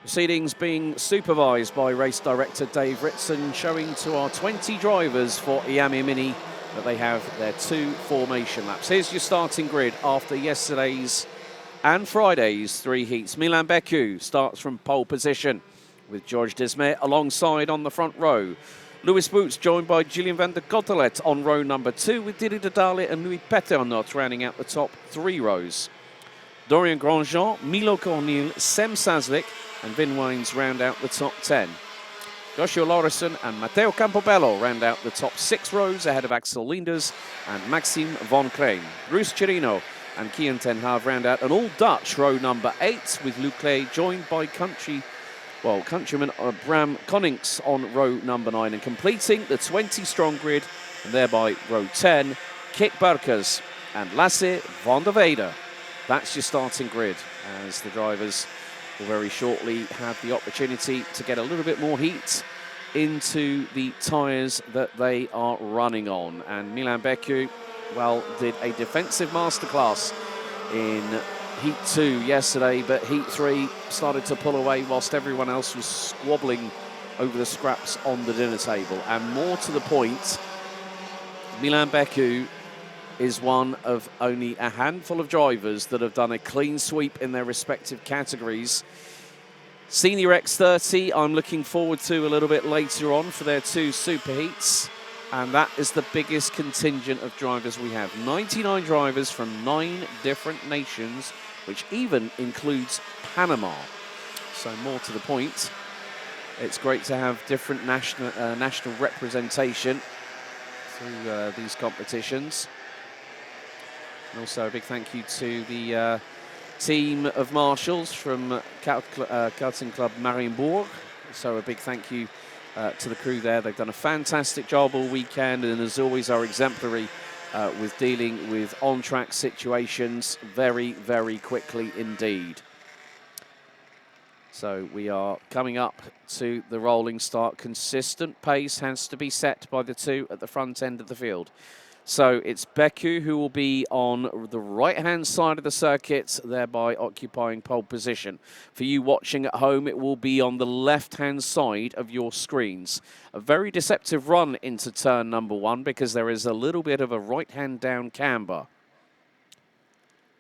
Proceedings being supervised by race director Dave Ritson, showing to our 20 drivers for IAME Mini that they have their 2 formation laps. Here's your starting grid after yesterday's and Friday's 3 heats. Milan Becu starts from pole position with George Desmet alongside on the front row. Lewis Boots joined by Julien van der Kottelet on row number 2 with Didi Didale and Louis Peternot rounding out the top 3 rows. Dorian Grandjean, Milo Cornil, Sem Saslik and Vin Wines round out the top 10. Joshua Lauritsen and Matteo Campobello round out the top 6 rows ahead of Axel Linders and Maxime von Klein. Bruce Chirino and Kian Ten Hav round out an all-Dutch row number 8 with Luc Clay joined by countryman Bram Konings on row number 9 and completing the 20-strong grid and thereby row 10, Kik Burkers and Lasse van der Weide. That's your starting grid as the drivers will very shortly have the opportunity to get a little bit more heat into the tyres that they are running on. And Milan Becu, well, did a defensive masterclass in Heat 2 yesterday, but Heat 3 started to pull away whilst everyone else was squabbling over the scraps on the dinner table. And more to the point, Milan Becu is one of only a handful of drivers that have done a clean sweep in their respective categories. Senior X30, I'm looking forward to a little bit later on for their 2 super heats. And that is the biggest contingent of drivers we have. 99 drivers from 9 different nations, which even includes Panama. So more to the point, it's great to have different national representation through these competitions. And also a big thank you to the team of marshals from Karting Club Marienburg. So a big thank you to the crew there. They've done a fantastic job all weekend and as always are exemplary with dealing with on-track situations very, very quickly indeed. So we are coming up to the rolling start. Consistent pace has to be set by the 2 at the front end of the field. So it's Becu who will be on the right-hand side of the circuit, thereby occupying pole position. For you watching at home, it will be on the left-hand side of your screens. A very deceptive run into turn number 1 because there is a little bit of a right-hand down camber.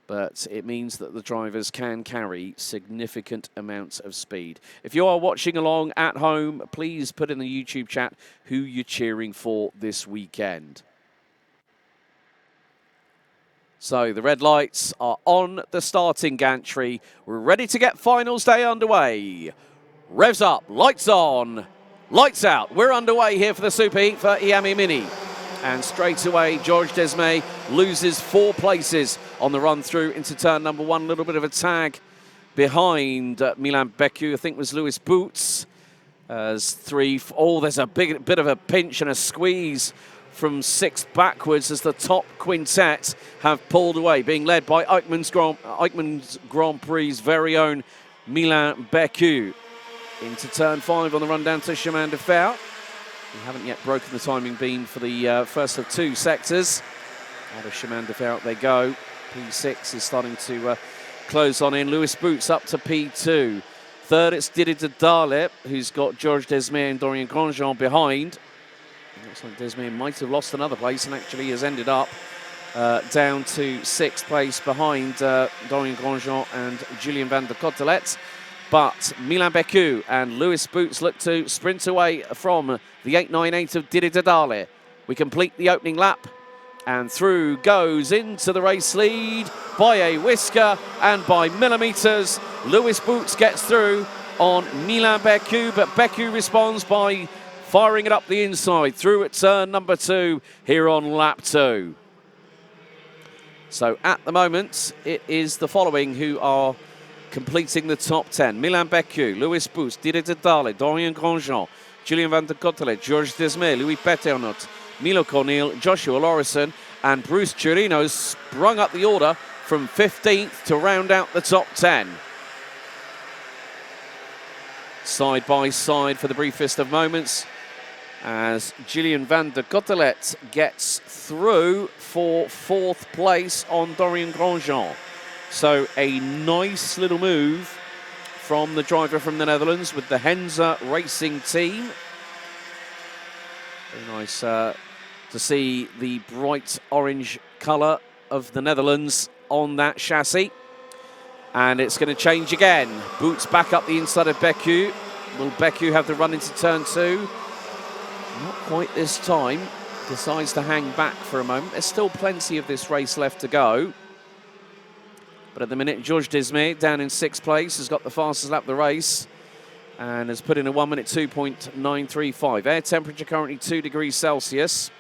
But it means that the drivers can carry significant amounts of speed. If you are watching along at home, please put in the YouTube chat who you're cheering for this weekend. So the red lights are on the starting gantry. We're ready to get finals day underway. Revs up, lights on, lights out. We're underway here for the Super Heat for IAME Mini. And straight away, George Desmet loses 4 places on the run through into turn number 1. A little bit of a tag behind Milan Becu, I think it was Lewis Boots. As 3, there's a bit of a pinch and a squeeze from 6th backwards as the top quintet have pulled away, being led by Eichmann's Grand Prix's very own Milan Becu. Into turn 5 on the run down to Chemin de Fer. We haven't yet broken the timing beam for the first of 2 sectors. Out of Chemin de Fer they go. P6 is starting to close on in. Lewis Boots up to P2. Third it's Didi Didale, who's got George Desmet and Dorian Grandjean behind. Looks like Desmet might have lost another place and actually has ended up down to 6th place behind Dorian Grandjean and Julien van der Kottelet. But Milan Becu and Lewis Boots look to sprint away from the 898 of Didi Didale. We complete the opening lap and through goes into the race lead by a whisker and by millimetres. Lewis Boots gets through on Milan Becu, but Becu responds by firing it up the inside through at turn number 2 here on lap 2. So at the moment, it is the following who are completing the top 10. Milan Becu, Lewis Boots, Didi Didale, Dorian Grandjean, Julien van der Kottelet, George Desmet, Louis Peternot, Milo Cornil, Joshua Lauritsen and Bruce Chirino sprung up the order from 15th to round out the top 10. Side by side for the briefest of moments as Julien van der Kottelet gets through for 4th place on Dorian Grandjean. So a nice little move from the driver from the Netherlands with the Henze Racing team. Very nice to see the bright orange colour of the Netherlands on that chassis. And it's going to change again. Boots back up the inside of Becu. Will Becu have the run into turn 2? Not quite this time. Decides to hang back for a moment. There's still plenty of this race left to go. But at the minute, Georges Desmé down in 6th place has got the fastest lap of the race and has put in a 1 minute 2.935. Air temperature currently 2 degrees Celsius.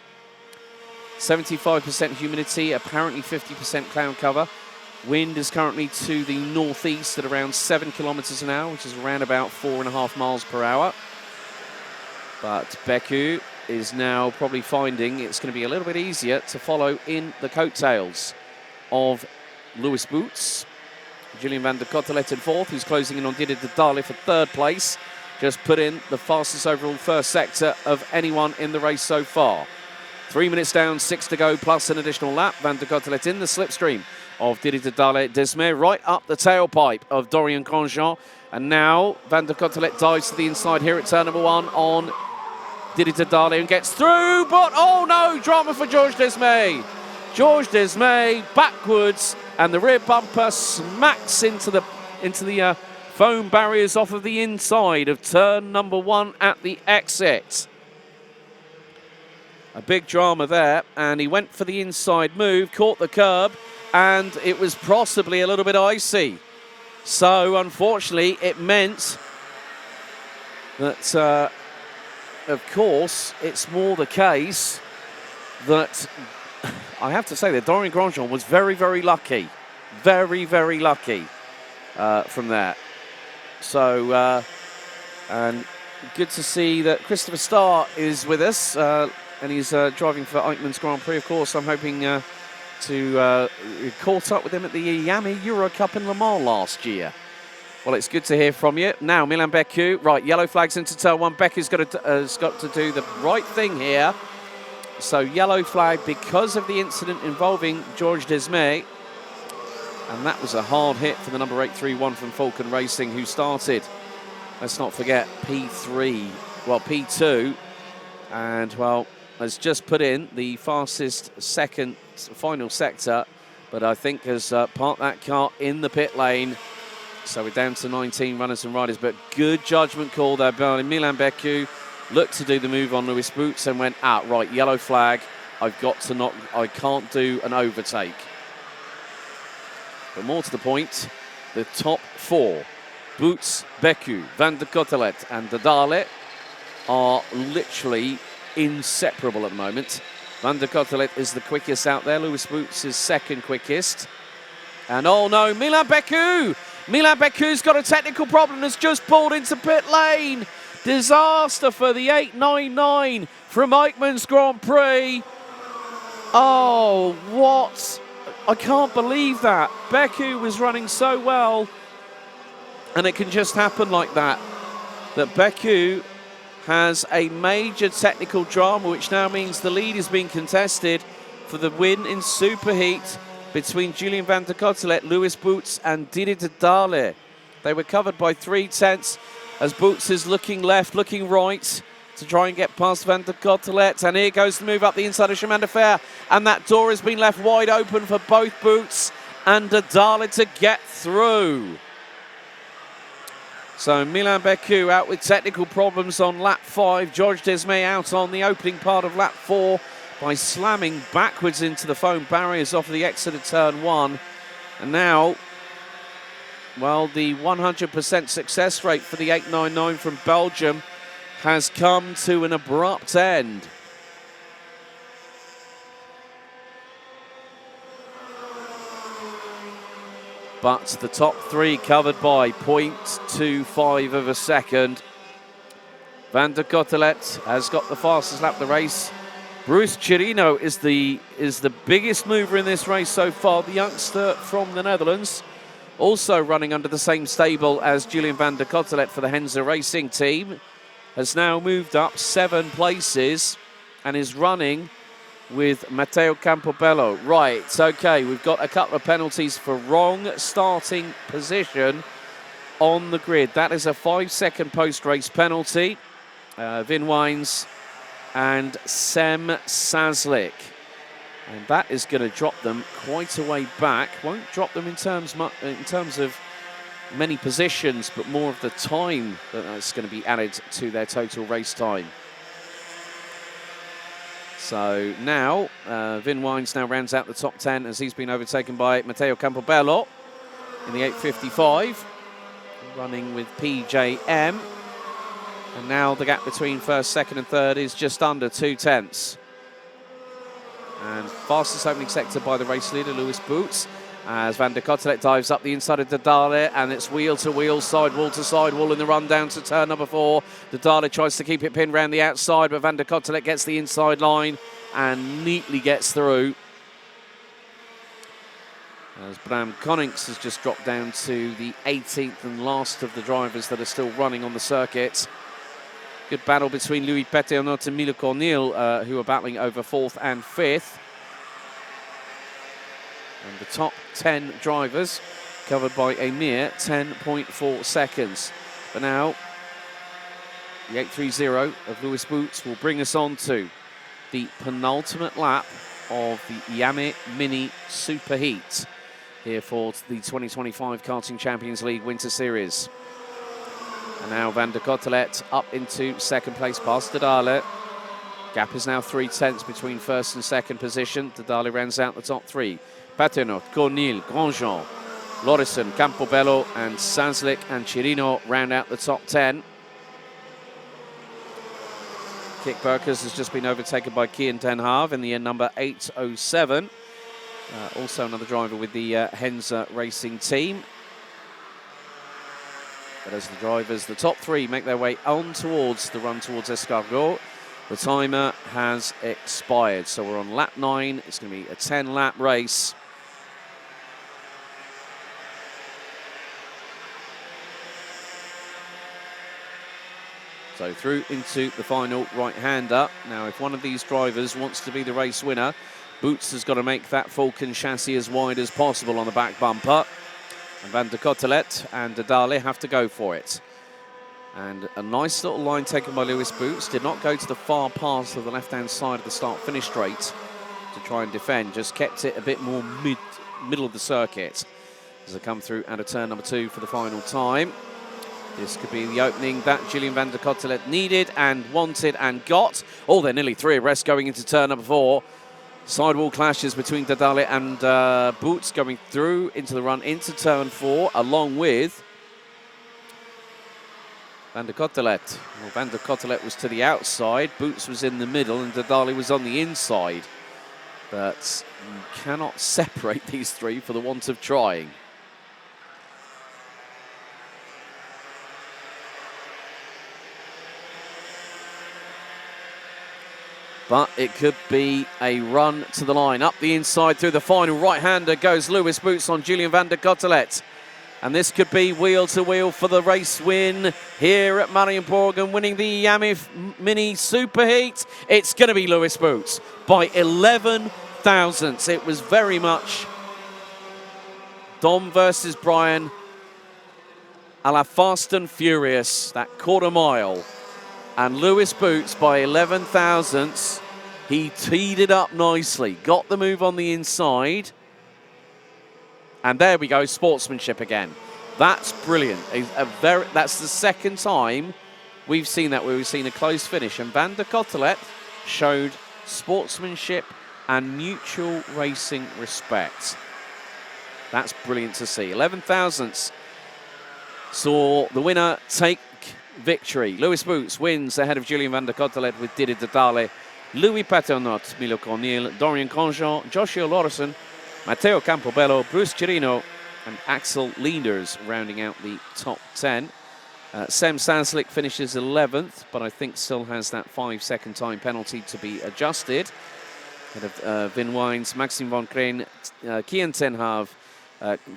75% humidity, apparently 50% cloud cover. Wind is currently to the northeast at around 7 kilometers an hour, which is around about 4.5 miles per hour. But Becu is now probably finding it's going to be a little bit easier to follow in the coattails of Lewis Boots. Julien van der Cotelet in 4th, who's closing in on Didier Dedalle for 3rd place. Just put in the fastest overall first sector of anyone in the race so far. 3 minutes down, 6 to go, plus an additional lap. Van der Cotelet in the slipstream of Didier Dedalle. Desmé right up the tailpipe of Dorian Grosjean. And now Van der Cotelet dives to the inside here at turn number 1 on Didier Dedalle and gets through, but oh no, drama for Georges Desmé. Georges Desmé backwards, and the rear bumper smacks into the foam barriers off of the inside of turn number 1 at the exit. A big drama there, and he went for the inside move, caught the curb, and it was possibly a little bit icy. So, unfortunately, it meant that, of course, it's more the case that, I have to say that Dorian Grosjean was very, very lucky. Very, very lucky from that. So, and good to see that Christopher Starr is with us, and he's driving for Eichmann's Grand Prix, of course. I'm hoping to caught up with him at the Yami Euro Cup in Le Mans last year. Well, it's good to hear from you. Now, Milan Becu, right, yellow flags into turn 1. Becu's got to do the right thing here. So, yellow flag because of the incident involving Georges Desmé. And that was a hard hit for the number 831 from Falcon Racing, who started, let's not forget, P2, and, well, has just put in the fastest final sector, but I think has parked that car in the pit lane. So we're down to 19 runners and riders, but good judgment call there by Milan Becu. Looked to do the move on Lewis Boots and went out, right, yellow flag. I can't do an overtake. But more to the point, the top 4, Boots, Becu, Van der Cotelet and Dedalle, are literally inseparable at the moment. Van der Cotelet is the quickest out there. Lewis Boots is 2nd quickest. And oh no, Milan Becu! Milan Becu's got a technical problem, has just pulled into pit lane. Disaster for the 899 from Eichmann's Grand Prix. Oh, what? I can't believe that. Becu was running so well, and it can just happen like that. That Becu has a major technical drama, which now means the lead is being contested for the win in superheat between Julien van der Cotelet, Lewis Boots and Didier Dedalle. They were covered by 3/10 as Boots is looking left, looking right to try and get past Van der Cotelet. And here goes the move up the inside of Chemin de Fer. And that door has been left wide open for both Boots and Dedalle to get through. So Milan Becu out with technical problems on lap 5. Georges Desmé out on the opening part of lap 4 by slamming backwards into the foam barriers off the exit of turn 1. And now, well, the 100% success rate for the 899 from Belgium has come to an abrupt end. But the top 3 covered by 0.25 of a second. Van der Cotelet has got the fastest lap of the race. Bruce Chirino is the biggest mover in this race so far, the youngster from the Netherlands. Also running under the same stable as Julien van der Cotelet for the Henze Racing team. Has now moved up 7 places and is running with Matteo Campobello. Right, okay, we've got a couple of penalties for wrong starting position. on the grid. That is a 5-second post-race penalty. Vin Wines and Sem Sazlik. And that is going to drop them quite a way back. Won't drop them in terms of many positions, but more of the time that's going to be added to their total race time. So now, Vin Wines now rounds out the top 10 as he's been overtaken by Matteo Campobello in the 8:55, running with PJM. And now the gap between first, second and third is just under 2/10. And fastest opening sector by the race leader, Lewis Boots, as Van der Kottelet dives up the inside of Dedale, and it's wheel to wheel, sidewall to sidewall in the run down to turn number 4. Dedale tries to keep it pinned round the outside, but Van der Kottelet gets the inside line and neatly gets through. As Bram Konings has just dropped down to the 18th and last of the drivers that are still running on the circuit. Good battle between Louis Petionot and Milo Cornil, who are battling over 4th and 5th. And the top 10 drivers covered by a mere 10.4 seconds. But now, the 8:30 of Lewis Boots will bring us on to the penultimate lap of the IAME Mini Superheat here for the 2025 Karting Champions League Winter Series. And now Van der Kottelet up into second place past Dedale. Gap is now 3/10 between first and second position. Dedale rounds out the top 3. Patenot, Cornil, Grandjean, Lorison, Campobello and Sazlik and Chirino round out the top 10. Kik Burkers has just been overtaken by Kian Ten Hav in the number 807. Also another driver with the Henza Racing team. But as the drivers, the top 3, make their way on towards the run towards Escargot, the timer has expired. So we're on lap 9. It's going to be a 10-lap race. So through into the final right-hander. Now, if one of these drivers wants to be the race winner, Boots has got to make that Falcon chassis as wide as possible on the back bumper. And Van der Kottelet and Dedale have to go for it. And a nice little line taken by Lewis Boots. Did not go to the far pass of the left-hand side of the start-finish straight to try and defend. Just kept it a bit more middle of the circuit as they come through out of turn number 2 for the final time. This could be the opening that Julian Van der Kottelet needed and wanted and got. Oh, they're nearly 3 arrests going into turn number 4. Sidewall clashes between Dedale and Boots going through into the run into turn 4, along with Van der Kottelet. Well, Van der Kottelet was to the outside, Boots was in the middle, and Dedale was on the inside. But you cannot separate these 3 for the want of trying. But it could be a run to the line. Up the inside through the final right-hander goes Lewis Boots on Julian Van der Kottelet. And this could be wheel-to-wheel for the race win here at Marienborg and winning the IAME Mini Superheat. It's going to be Lewis Boots by 11 thousandths. It was very much Dom versus Brian a la Fast and Furious, that quarter mile. And Lewis Boots by 11 thousandths. He teed it up nicely, got the move on the inside. And there we go, sportsmanship again. That's brilliant. That's the second time we've seen that, where we've seen a close finish. And Van der Kottelet showed sportsmanship and mutual racing respect. That's brilliant to see. 11 thousandths saw the winner take victory. Lewis Boots wins ahead of Julian Van der Kottelet with Didier Dedale, Louis Patenot, Milo Cornil, Dorian Grandjean, Joshua Lorison, Matteo Campobello, Bruce Chirino and Axel Leenders rounding out the top 10. Sem Sazlik finishes 11th, but I think still has that 5-second time penalty to be adjusted. Ahead of Vin Wines, Maxime Von Kreen, Kian Ten Hav,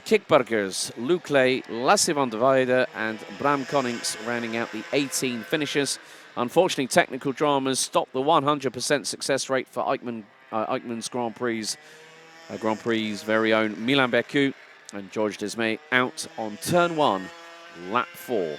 Kik Burgers, Luc Ley, Lasse van der Weide and Bram Konings rounding out the 18 finishers. Unfortunately, technical dramas stopped the 100% success rate for Eichmann's Grand Prix's very own Milan Becu and George Desmay out on turn 1 lap 4.